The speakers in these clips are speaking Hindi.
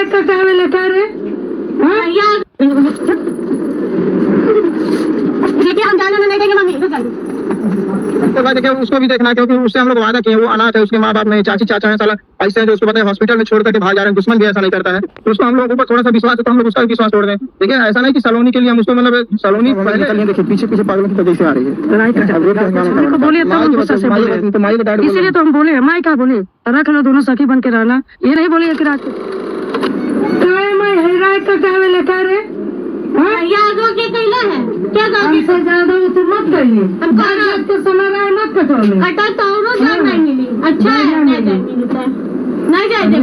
राय कटावे लेकर रे देखिए हम जाने नहीं देंगे मम्मी। उसके बाद देखिए उसको भी देखना, क्योंकि उससे हम लोग वादा किए, वो अनाथ है, उसके माँ बाप नहीं, चाची चाचा है, साला ऐसे हैं जो उसको पता है हॉस्पिटल में छोड़ करके भाग जा रहे हैं। दुश्मन भी ऐसा नहीं करता है, तो उसको हम लोग ऊपर थोड़ा सा विश्वास है तो हम लोग उसका भी विश्वास छोड़ दें। देखिए ऐसा नहीं कि सलोनी के लिए हम उसको मतलब सलोनी पहले देखिए पीछे पीछे पागलों की वजह से आ रही है। इसीलिए तो हम बोले माई क्या बोले रख लो दोनों सखी बन के रहना, ये नहीं बोले कि रात राय कटावे लेकर रे क्या हमसे ज्यादा तो मत कहिए, हमको समय राय मत कटवाइए। कटा तो अच्छा है नहीं जाएंगे।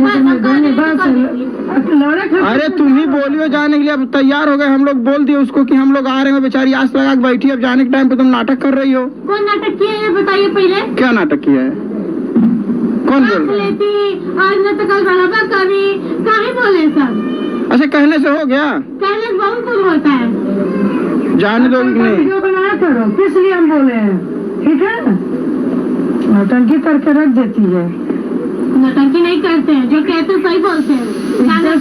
अरे तुम ही बोलियो जाने के लिए, अब तैयार हो गए, हम लोग बोल दिए उसको कि हम लोग आ रहे हैं, बेचारी आस लगा के बैठी, अब जाने के टाइम पे तुम नाटक कर रही हो। कौन नाटक किया है बताइए पहले। क्या नाटक किया है, कौन बोल रहा है? आज न तो कल बराबर कभी काहे बोले सब। अच्छा कहने से हो गया, कहने से बहुत कुछ होता है। जाने दो कि नहीं बनाया करो, किस लिए हम बोले हैं, ठीक है। नौटंकी करके रख देती है। नौटंकी नहीं करते हैं, जो कहते सही बोलते हैं। जाने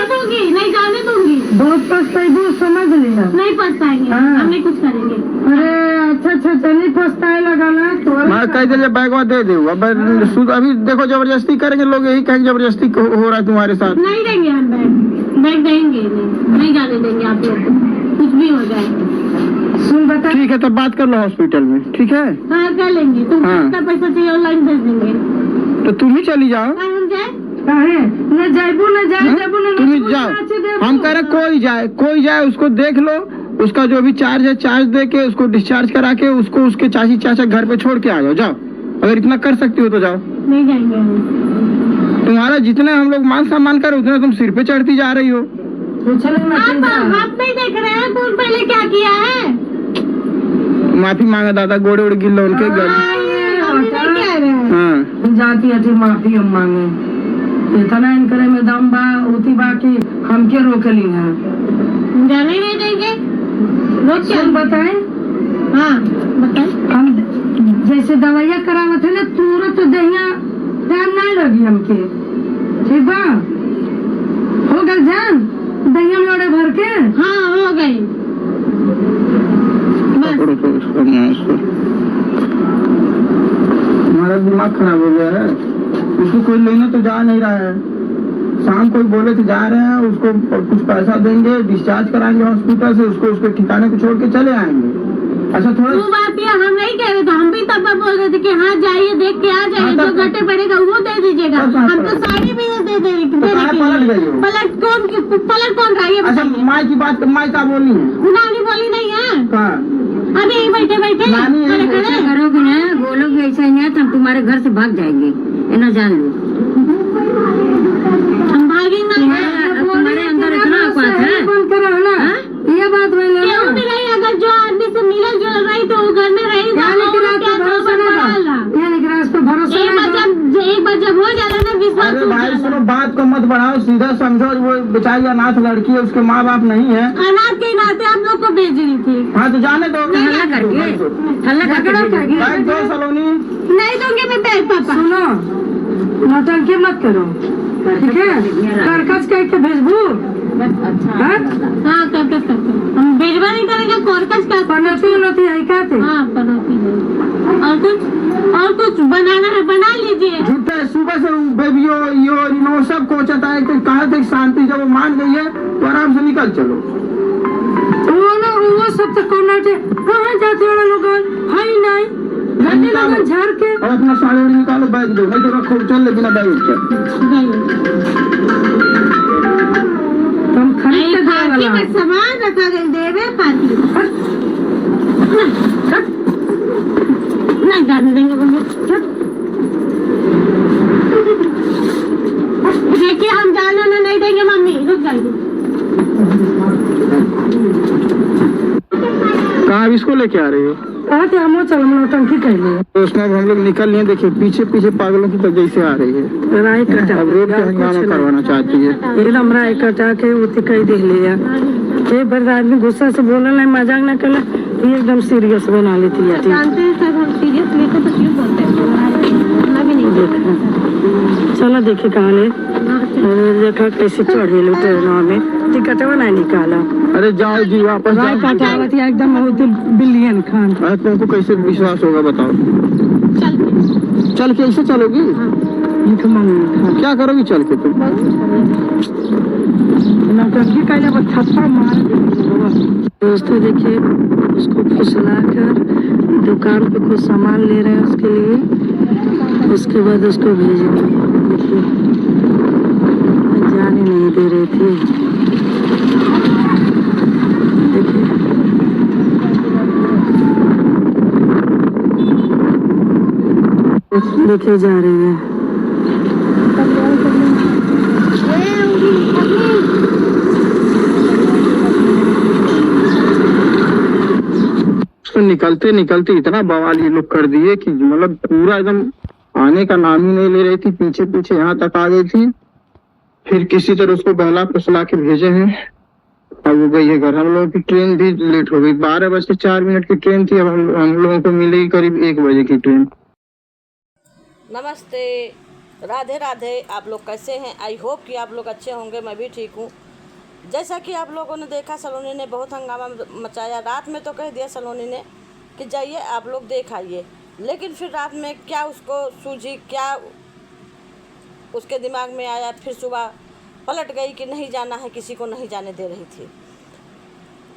दूंगी नहीं जाने दूंगी, बहुत पछताएगी समझ लिया। नहीं पछताएंगे, हम नहीं कुछ करेंगे। अरे अच्छा चलिए पछताए लगा ना मैं कह दिया बैगवा दे दे। अब अभी देखो जबरदस्ती करेंगे लोग, यही कहेंगे जबरदस्ती हो रहा है तुम्हारे साथ। नहीं देंगे हम बैग देंगे नहीं जाने देंगे आप लोग, कुछ भी हो जाए। सुन बता ठीक है तब बात कर लो हॉस्पिटल में, ठीक है। हाँ कर लेंगे, तुम कितना पैसा चाहिए ऑनलाइन भेज देंगे। तो तुम ही चली जाओ। हम जाए न जाइबू न तुम ही जाओ, हम कह रहे कोई जाए उसको देख लो, उसका जो भी चार्ज है चार्ज दे के उसको डिस्चार्ज करा के उसको उसके चाची चाचा घर पे छोड़ के आ जाओ। जाओ अगर इतना कर सकती हो तो जाओ। नहीं जाएंगे हम। तुम्हारा जितने हम लोग मान सम्मान कर उतने तुम सिर पे चढ़ती जा रही हो। आप नहीं देख रहे हैं कौन पहले क्या किया है। माफी मांगा दादा, गोड़े उड़ गिल्लो उनके घर। हाँ जाती है माफी हम मांगे, इतना इनकरे में दम बा उती बाकी हम के रोकली है। जाने नहीं देंगे रोक क्या बताए। हाँ बताए, हम जैसे दवाइयाँ करावत है ना तुरंत दहिया टाइम नहीं लगी हमके, ठीक बा हो गल जान दहिया लोड़े भर के। हाँ हो गई हमारा दिमाग खराब हो गया है, उसको कोई लेने तो जा नहीं रहा है। शाम को बोले तो जा रहे हैं, उसको कुछ पैसा देंगे, डिस्चार्ज कराएंगे हॉस्पिटल से, उसको उसके ठिकाने को छोड़ के चले आएंगे। अच्छा थोड़ा वो बात ये हम नहीं कह रहे थे, हम भी तब बोल रहे थे कि हाँ जाइए देख के आ जाइए, जो घटे पड़ेगा वो दे दीजिएगा। हम तो साड़ी भी दे पलट कौन रहा है। अच्छा माई की बात माई का बोली है, नानी बोली नहीं है अभी बैठे करोगे ना बोलोगे ऐसा नहीं तो हम तुम्हारे घर से भाग जाएंगे, ना जान लो। हम भागेंगे तुम्हारे अंदर इतना औकात है। ये बात नहीं, अगर जो आदमी से मिल जुल रही तो वो घर में रहेगा। एक बार जब हो जाता ना विश्वास। अरे भाई सुनो बात को मत बढ़ाओ, सीधा समझो वो बेचारी अनाथ लड़की है, उसके माँ बाप नहीं है। अनाथ के नाते हम लोग को भेज रही थी। हाँ तो जाने दो, हल्ला करके सलोनी नहीं दूंगी मैं बैग पापा। सुनो नौटंकी मत करो, ठीक है। करकस कह के भेजबू। हाँ करकस हम भेजवा नहीं करेंगे, करकस का पनौती है क्या थे। हाँ पनौती है, और कुछ बनाना है बना लीजिए। झूठा है, सुबह से बेबियो यो नो सब कोचता है कि कहाँ तक शांति, जब वो मान गई है तो आराम से निकल चलो। वो सब तो कहाँ जाते हैं लोग है नहीं झाड़ के। और अपना साड़ी निकालो, बैग दो, नहीं तो रखो चल ले बिना बैग चल। तुम खरीद के सामान रखा गए देवे पाती नहीं जाने देंगे। देखिए हम जाने नहीं देंगे मम्मी, रुक जाइए। कहाँ इसको लेके आ रही हो? हम चल नौटंकी कर लिए तो उसमें हम लोग निकल लिए, देखिए पीछे पीछे पागलों की तरह जैसे आ रही है। राय कटा अब रोड पे हंगामा करवाना चाहती है। एकदम राय कटा के उती कही देख लिया। एक बार आदमी गुस्सा से बोला नहीं, मजाक न करना, एकदम सीरियस बना लेती है। चलो देखे कहाँ ले देखा कैसे चढ़े लो ट्रेनवा में, टिकटवा नहीं निकाला। अरे जाओ जी वापस राय कटावत एकदम बिलियन खान। तुमको कैसे विश्वास होगा बताओ? चल के ऐसे चलोगी? क्या करोगी चल के तुम? नौटंकी का जब थप्पड़ मार। दोस्तों देखिए, उसको फुसला कर दुकान पे कुछ सामान ले रहे हैं उसके लिए, उसके बाद उसको भेजेंगे। देखिए जाने नहीं दे रही थी। देखिए देखिए जा रही है। उसको निकलते निकलते इतना बवाल ये लोग कर दिए कि मतलब पूरा एकदम आने का नाम ही नहीं ले रही थी, पीछे पीछे यहाँ तक आ गई थी। फिर किसी तरह उसको बहला फुसला के भेजे हैं। अब वो गई है घर। हम लोगों की ट्रेन भी लेट हो गई, 12:04 की ट्रेन थी। अब हम लोगों को मिलेगी करीब 1 बजे की ट्रेन। नमस्ते, राधे राधे। आप लोग कैसे हैं? आई होप कि आप लोग अच्छे होंगे। मैं भी ठीक हूँ। जैसा कि आप लोगों ने देखा, सलोनी ने बहुत हंगामा मचाया। रात में तो कह दिया सलोनी ने कि जाइए आप लोग देख आइए, लेकिन फिर रात में क्या उसको सूझी, क्या उसके दिमाग में आया, फिर सुबह पलट गई कि नहीं जाना है, किसी को नहीं जाने दे रही थी।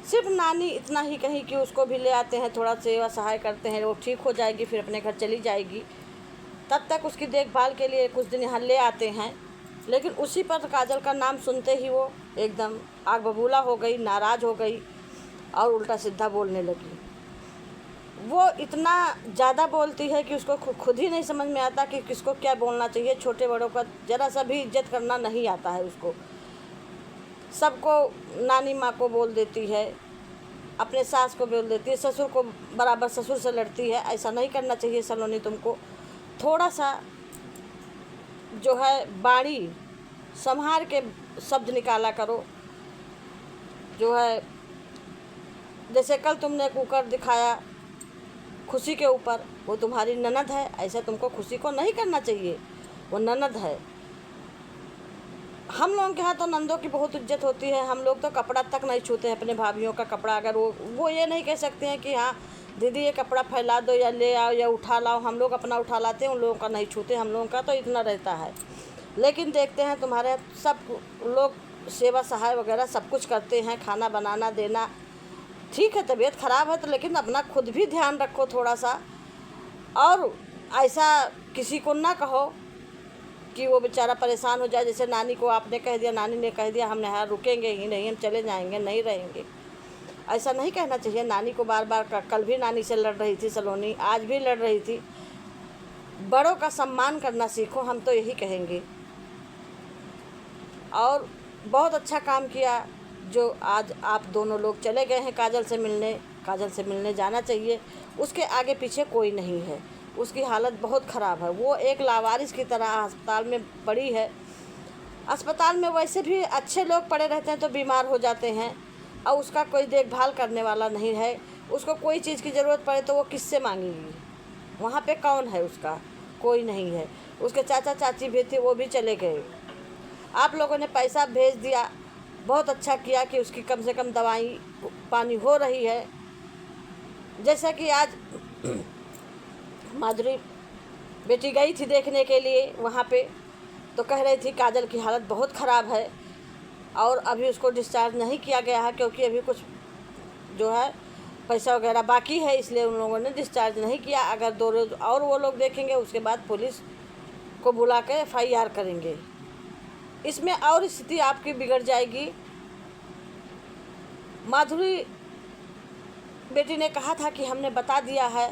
सिर्फ नानी इतना ही कही कि उसको भी ले आते हैं, थोड़ा सेवा सहाय करते हैं, वो ठीक हो जाएगी, फिर अपने घर चली जाएगी। तब तक उसकी देखभाल के लिए कुछ दिन यहाँ ले आते हैं। लेकिन उसी पर काजल का नाम सुनते ही वो एकदम आग बबूला हो गई, नाराज़ हो गई और उल्टा सीधा बोलने लगी। वो इतना ज़्यादा बोलती है कि उसको खुद ही नहीं समझ में आता कि किसको क्या बोलना चाहिए। छोटे बड़ों का ज़रा सा भी इज्जत करना नहीं आता है उसको। सबको नानी माँ को बोल देती है, अपने सास को बोल देती है, ससुर को बराबर ससुर से लड़ती है। ऐसा नहीं करना चाहिए सलोनी। तुमको थोड़ा सा जो है बाणी संभाल के शब्द निकाला करो। जो है जैसे कल तुमने कुकर दिखाया खुशी के ऊपर, वो तुम्हारी ननद है, ऐसा तुमको खुशी को नहीं करना चाहिए। वो ननद है। हम लोगों के यहाँ तो नंदों की बहुत इज्जत होती है। हम लोग तो कपड़ा तक नहीं छूते हैं अपने भाभीयों का कपड़ा। अगर वो ये नहीं कह सकते हैं कि हाँ दीदी ये कपड़ा फैला दो या ले आओ या उठा लाओ। हम लोग अपना उठा लाते हैं, उन लोगों का नहीं छूते। हम लोगों का तो इतना रहता है। लेकिन देखते हैं तुम्हारे सब लोग सेवा सहाय वगैरह सब कुछ करते हैं, खाना बनाना देना। ठीक है तबीयत ख़राब है तो, लेकिन अपना खुद भी ध्यान रखो थोड़ा सा। और ऐसा किसी को ना कहो कि वो बेचारा परेशान हो जाए। जैसे नानी को आपने कह दिया, नानी ने कह दिया हम यहाँ रुकेंगे ही नहीं, हम चले जाएंगे, नहीं रहेंगे। ऐसा नहीं कहना चाहिए नानी को बार बार। कल भी नानी से लड़ रही थी सलोनी, आज भी लड़ रही थी। बड़ों का सम्मान करना सीखो, हम तो यही कहेंगे। और बहुत अच्छा काम किया जो आज आप दोनों लोग चले गए हैं काजल से मिलने। काजल से मिलने जाना चाहिए। उसके आगे पीछे कोई नहीं है। उसकी हालत बहुत ख़राब है। वो एक लावारिस की तरह अस्पताल में पड़ी है। अस्पताल में वैसे भी अच्छे लोग पड़े रहते हैं तो बीमार हो जाते हैं, और उसका कोई देखभाल करने वाला नहीं है। उसको कोई चीज़ की ज़रूरत पड़े तो वो किससे मांगेगी? वहाँ पे कौन है उसका? कोई नहीं है। उसके चाचा चाची भी थे, वो भी चले गए। आप लोगों ने पैसा भेज दिया, बहुत अच्छा किया कि उसकी कम से कम दवाई पानी हो रही है। जैसा कि आज माधुरी बेटी गई थी देखने के लिए वहाँ पे, तो कह रही थी काजल की हालत बहुत ख़राब है और अभी उसको डिस्चार्ज नहीं किया गया है, क्योंकि अभी कुछ जो है पैसा वगैरह बाकी है, इसलिए उन लोगों ने डिस्चार्ज नहीं किया। अगर 2 रोज़ और वो लोग देखेंगे, उसके बाद पुलिस को बुला के FIR करेंगे। इसमें और स्थिति आपकी बिगड़ जाएगी। माधुरी बेटी ने कहा था कि हमने बता दिया है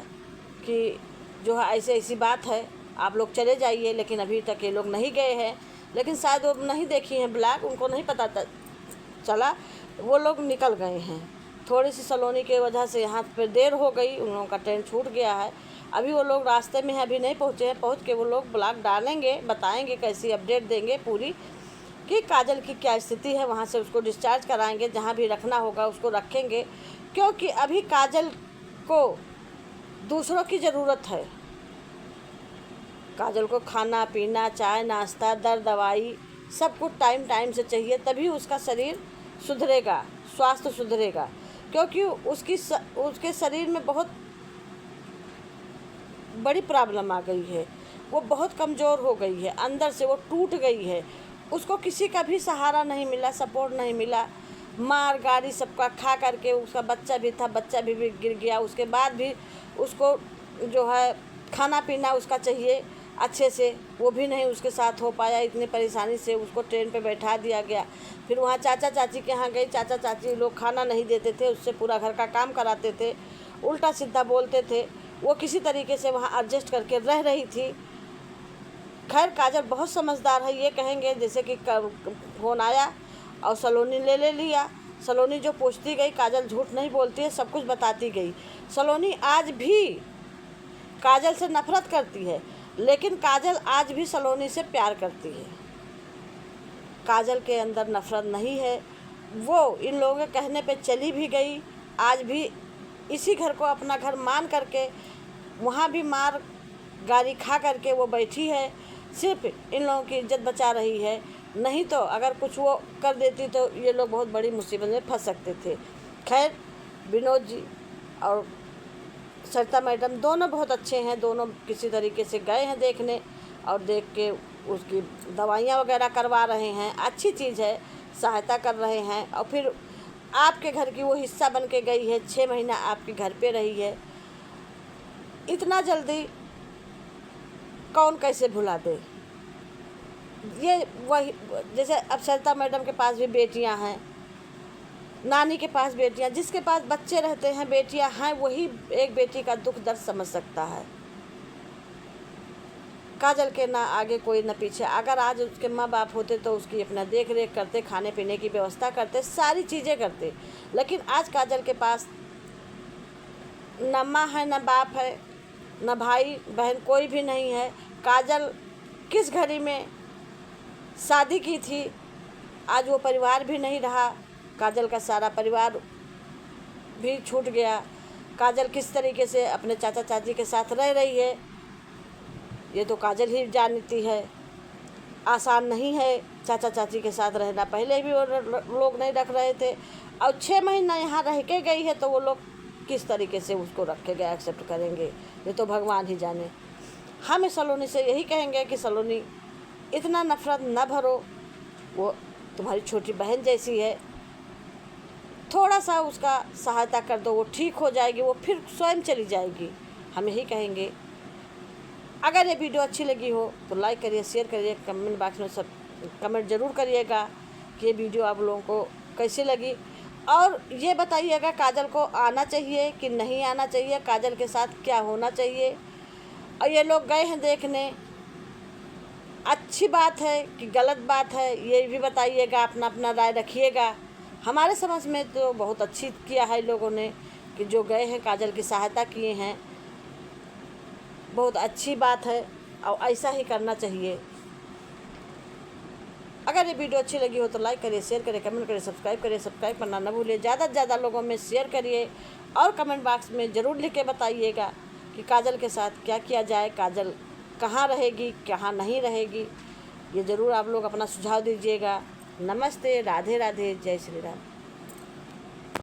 कि जो है ऐसे ऐसी बात है, आप लोग चले जाइए, लेकिन अभी तक ये लोग नहीं गए हैं। लेकिन शायद वो नहीं देखी हैं ब्लैक, उनको नहीं पता चला, वो लोग निकल गए हैं। थोड़ी सी सलोनी की वजह से यहाँ पर देर हो गई, उन लोगों का ट्रेन छूट गया है। अभी वो लोग रास्ते में हैं, अभी नहीं पहुँचे हैं। पहुँच के वो लोग ब्लॉग डालेंगे, बताएंगे, कैसी अपडेट देंगे पूरी कि काजल की क्या स्थिति है। वहाँ से उसको डिस्चार्ज कराएंगे, जहाँ भी रखना होगा उसको रखेंगे, क्योंकि अभी काजल को दूसरों की ज़रूरत है। काजल को खाना पीना, चाय नाश्ता, दर दवाई सब कुछ टाइम टाइम से चाहिए, तभी उसका शरीर सुधरेगा, स्वास्थ्य सुधरेगा। क्योंकि उसके शरीर में बहुत बड़ी प्रॉब्लम आ गई है, वो बहुत कमज़ोर हो गई है, अंदर से वो टूट गई है। उसको किसी का भी सहारा नहीं मिला, सपोर्ट नहीं मिला, मार गाड़ी सबका खा करके। उसका बच्चा भी था, बच्चा भी गिर गया, उसके बाद भी उसको जो है खाना पीना उसका चाहिए अच्छे से, वो भी नहीं उसके साथ हो पाया। इतनी परेशानी से उसको ट्रेन पे बैठा दिया गया। फिर वहाँ चाचा चाची के यहाँ गई, चाचा चाची लोग खाना नहीं देते थे, उससे पूरा घर का काम कराते थे, उल्टा सीधा बोलते थे। वो किसी तरीके से वहाँ एडजस्ट करके रह रही थी। खैर काजल बहुत समझदार है, ये कहेंगे जैसे कि फ़ोन आया और सलोनी ले लिया। सलोनी जो पूछती गई, काजल झूठ नहीं बोलती है, सब कुछ बताती गई। सलोनी आज भी काजल से नफरत करती है, लेकिन काजल आज भी सलोनी से प्यार करती है। काजल के अंदर नफरत नहीं है, वो इन लोगों के कहने पे चली भी गई। आज भी इसी घर को अपना घर मान करके वहाँ भी मार गाड़ी खा करके वो बैठी है, सिर्फ इन लोगों की इज्जत बचा रही है। नहीं तो अगर कुछ वो कर देती तो ये लोग बहुत बड़ी मुसीबत में फंस सकते थे। खैर विनोद जी और सरिता मैडम दोनों बहुत अच्छे हैं, दोनों किसी तरीके से गए हैं देखने और देख के उसकी दवाइयाँ वगैरह करवा रहे हैं। अच्छी चीज़ है, सहायता कर रहे हैं। और फिर आपके घर की वो हिस्सा बन के गई है, 6 महीना आपके घर पे रही है। इतना जल्दी कौन कैसे भुला दे। ये वही जैसे अब सरिता मैडम के पास भी बेटियां हैं, नानी के पास बेटियां, जिसके पास बच्चे रहते हैं, बेटियां हैं, वही एक बेटी का दुख दर्द समझ सकता है। काजल के ना आगे कोई ना पीछे। अगर आज उसके माँ बाप होते तो उसकी अपना देख रेख करते, खाने पीने की व्यवस्था करते, सारी चीज़ें करते। लेकिन आज काजल के पास ना माँ है, ना बाप है, ना भाई बहन, कोई भी नहीं है। काजल किस घड़ी में शादी की थी, आज वो परिवार भी नहीं रहा, काजल का सारा परिवार भी छूट गया। काजल किस तरीके से अपने चाचा चाची के साथ रह रही है, ये तो काजल ही जानती है। आसान नहीं है चाचा चाची के साथ रहना, पहले भी वो लोग नहीं रख रहे थे, और 6 महीना यहाँ रह के गई है, तो वो लोग किस तरीके से उसको रखेंगे, एक्सेप्ट करेंगे, ये तो भगवान ही जाने। हम सलोनी से यही कहेंगे कि सलोनी इतना नफरत न भरो, वो तुम्हारी छोटी बहन जैसी है, थोड़ा सा उसका सहायता कर दो, वो ठीक हो जाएगी, वो फिर स्वयं चली जाएगी। हम यही कहेंगे। अगर ये वीडियो अच्छी लगी हो तो लाइक करिए, शेयर करिए, कमेंट बॉक्स में सब कमेंट ज़रूर करिएगा कि ये वीडियो आप लोगों को कैसी लगी। और ये बताइएगा काजल को आना चाहिए कि नहीं आना चाहिए, काजल के साथ क्या होना चाहिए। और ये लोग गए हैं देखने, अच्छी बात है कि गलत बात है, ये भी बताइएगा, अपना अपना राय रखिएगा। हमारे समझ में तो बहुत अच्छी किया है लोगों ने कि जो गए हैं काजल की सहायता किए हैं, बहुत अच्छी बात है और ऐसा ही करना चाहिए। अगर ये वीडियो अच्छी लगी हो तो लाइक करिए, शेयर करिए, कमेंट करिए, सब्सक्राइब करिए। सब्सक्राइब करना न भूलिए, ज़्यादा से ज़्यादा लोगों में शेयर करिए और कमेंट बॉक्स में ज़रूर लिख के बताइएगा कि काजल के साथ क्या किया जाए, काजल कहाँ रहेगी, कहाँ नहीं रहेगी, ये ज़रूर आप लोग अपना सुझाव दीजिएगा। नमस्ते, राधे राधे, जय श्री राम।